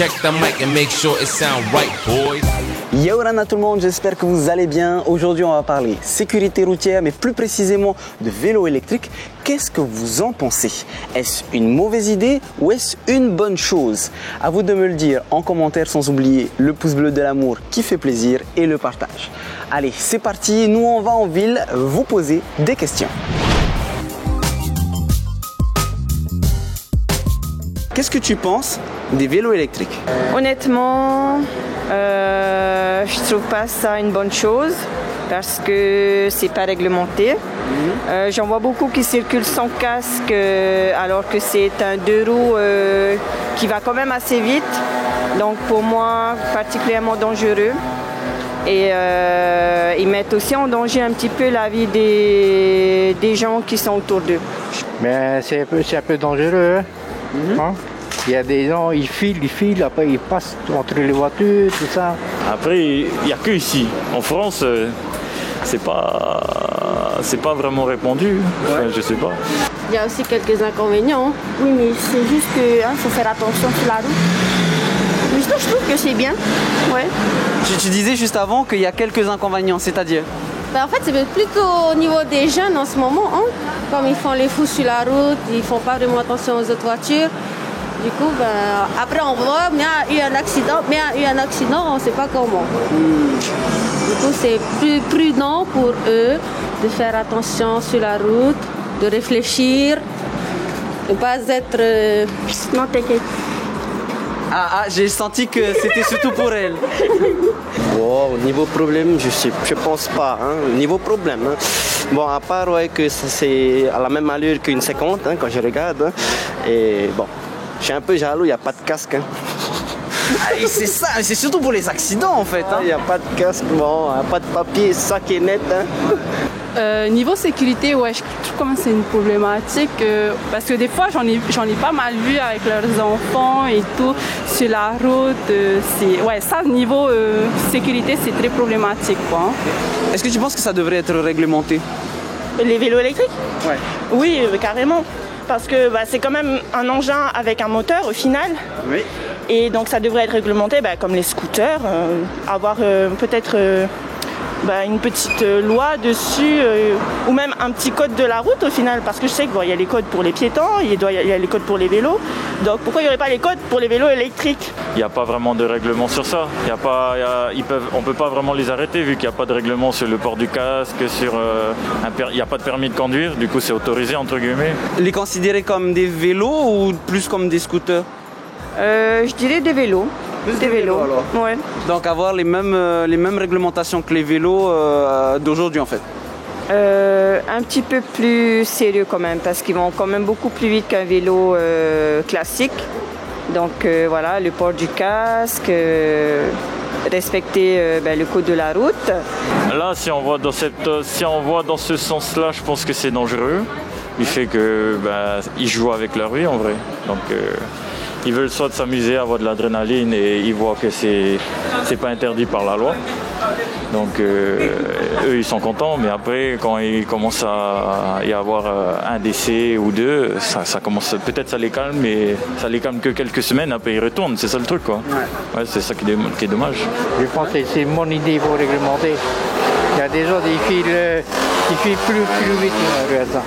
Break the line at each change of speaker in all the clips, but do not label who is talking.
check the mic and make sure it sound right, boys.
Yo Rana tout le monde, j'espère que vous allez bien. Aujourd'hui on va parler sécurité routière, mais plus précisément de vélo électrique. Qu'est-ce que vous en pensez? Est-ce une mauvaise idée ou est-ce une bonne chose? À vous de me le dire en commentaire, sans oublier le pouce bleu de l'amour qui fait plaisir et le partage. Allez, c'est parti, nous on va en ville vous poser des questions. Qu'est-ce que tu penses des vélos électriques?
Honnêtement, je trouve pas ça une bonne chose parce que c'est pas réglementé. J'en vois beaucoup qui circulent sans casque alors que c'est un deux roues qui va quand même assez vite. Donc pour moi, particulièrement dangereux. Et ils mettent aussi en danger un petit peu la vie des gens qui sont autour d'eux.
Mais c'est un peu dangereux. Hein? Il y a des gens, ils filent, après ils passent entre les voitures, tout ça.
Après, il n'y a que ici. En France, c'est pas répandu. Enfin, je sais pas.
Il y a aussi quelques inconvénients. Oui, mais c'est juste qu'il faut faire attention sur la route. Mais sinon, je trouve que c'est bien. Ouais.
Tu disais juste avant qu'il y a quelques inconvénients, c'est-à-dire?
En fait, c'est plutôt au niveau des jeunes en ce moment. Hein. Comme ils font les fous sur la route, ils font pas vraiment attention aux autres voitures. Du coup, après on voit, mais il y a eu un accident, on ne sait pas comment. Du coup, c'est plus prudent pour eux de faire attention sur la route, de réfléchir, de ne pas être... Non, t'inquiète.
J'ai senti que c'était surtout pour elle.
Wow, niveau problème, je pense pas. Hein. Niveau problème. Hein. Bon, à part que c'est à la même allure qu'une 50 hein, quand je regarde. Hein. Et bon, je suis un peu jaloux, il n'y a pas de casque. Hein.
C'est ça, c'est surtout pour les accidents en fait.
Il n'y a pas de casque, bon, pas de papier, ça qui est net. Hein.
Niveau sécurité, ouais, je trouve comme c'est une problématique parce que des fois j'en ai pas mal vu avec leurs enfants et tout sur la route. Ça niveau sécurité c'est très problématique quoi.
Est-ce que tu penses que ça devrait être réglementé?
Les vélos électriques?
Ouais.
Oui, carrément. Parce que c'est quand même un engin avec un moteur au final.
Oui.
Et donc ça devrait être réglementé comme les scooters, avoir peut-être une petite loi dessus ou même un petit code de la route au final. Parce que je sais qu'il y a les codes pour les piétons, il y a les codes pour les vélos. Donc pourquoi il n'y aurait pas les codes pour les vélos électriques?
Il n'y a pas vraiment de règlement sur ça. On ne peut pas vraiment les arrêter vu qu'il n'y a pas de règlement sur le port du casque, il n'y a pas de permis de conduire, du coup c'est autorisé entre guillemets.
Les considérer comme des vélos ou plus comme des scooters?
Je dirais des vélos.
Plus des vélos alors.
Ouais.
Donc avoir les mêmes réglementations que les vélos d'aujourd'hui en fait.
Un petit peu plus sérieux quand même, parce qu'ils vont quand même beaucoup plus vite qu'un vélo classique. Donc voilà, le port du casque, respecter le code de la route.
Là, si on voit dans ce sens-là, je pense que c'est dangereux. Du fait que ils jouent avec leur vie en vrai. Donc ils veulent soit s'amuser, avoir de l'adrénaline et ils voient que c'est pas interdit par la loi. Donc eux ils sont contents, mais après quand il commence à y avoir un décès ou deux, ça commence, peut-être ça les calme, mais ça les calme que quelques semaines, après ils retournent, c'est ça le truc quoi. Ouais, c'est ça qui est dommage.
Je pense que c'est mon idée pour réglementer. Il y a des gens qui filent plus vite que ça.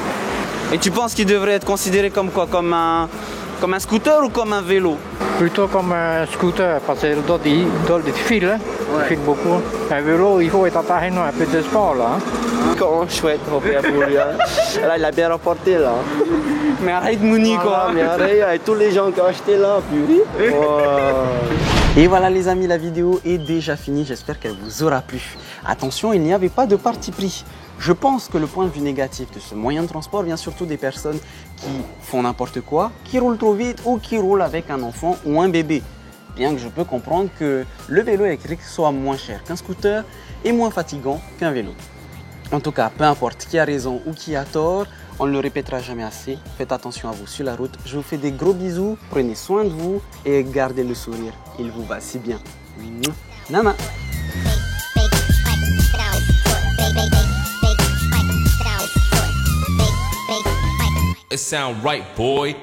Et tu penses qu'il devrait être considéré comme quoi? Comme un scooter ou comme un vélo?
Plutôt comme un scooter, parce que d'autres ils filent, hein. Ils filent beaucoup. Un vélo, il faut être entraîné un peu de sport là. Hein.
Comment chouette, on fait pour lui. Hein. Là, il a bien rapporté là.
Mais arrête Mouni quoi.
Mais arrête, avec tous les gens qui ont acheté là, purée.
Et voilà les amis, la vidéo est déjà finie, j'espère qu'elle vous aura plu. Attention, il n'y avait pas de parti pris. Je pense que le point de vue négatif de ce moyen de transport vient surtout des personnes qui font n'importe quoi, qui roulent trop vite ou qui roulent avec un enfant ou un bébé. Bien que je peux comprendre que le vélo électrique soit moins cher qu'un scooter et moins fatigant qu'un vélo. En tout cas, peu importe qui a raison ou qui a tort, on ne le répétera jamais assez. Faites attention à vous sur la route. Je vous fais des gros bisous, prenez soin de vous et gardez le sourire. Il vous va si bien. Nana.
It sound right, boy.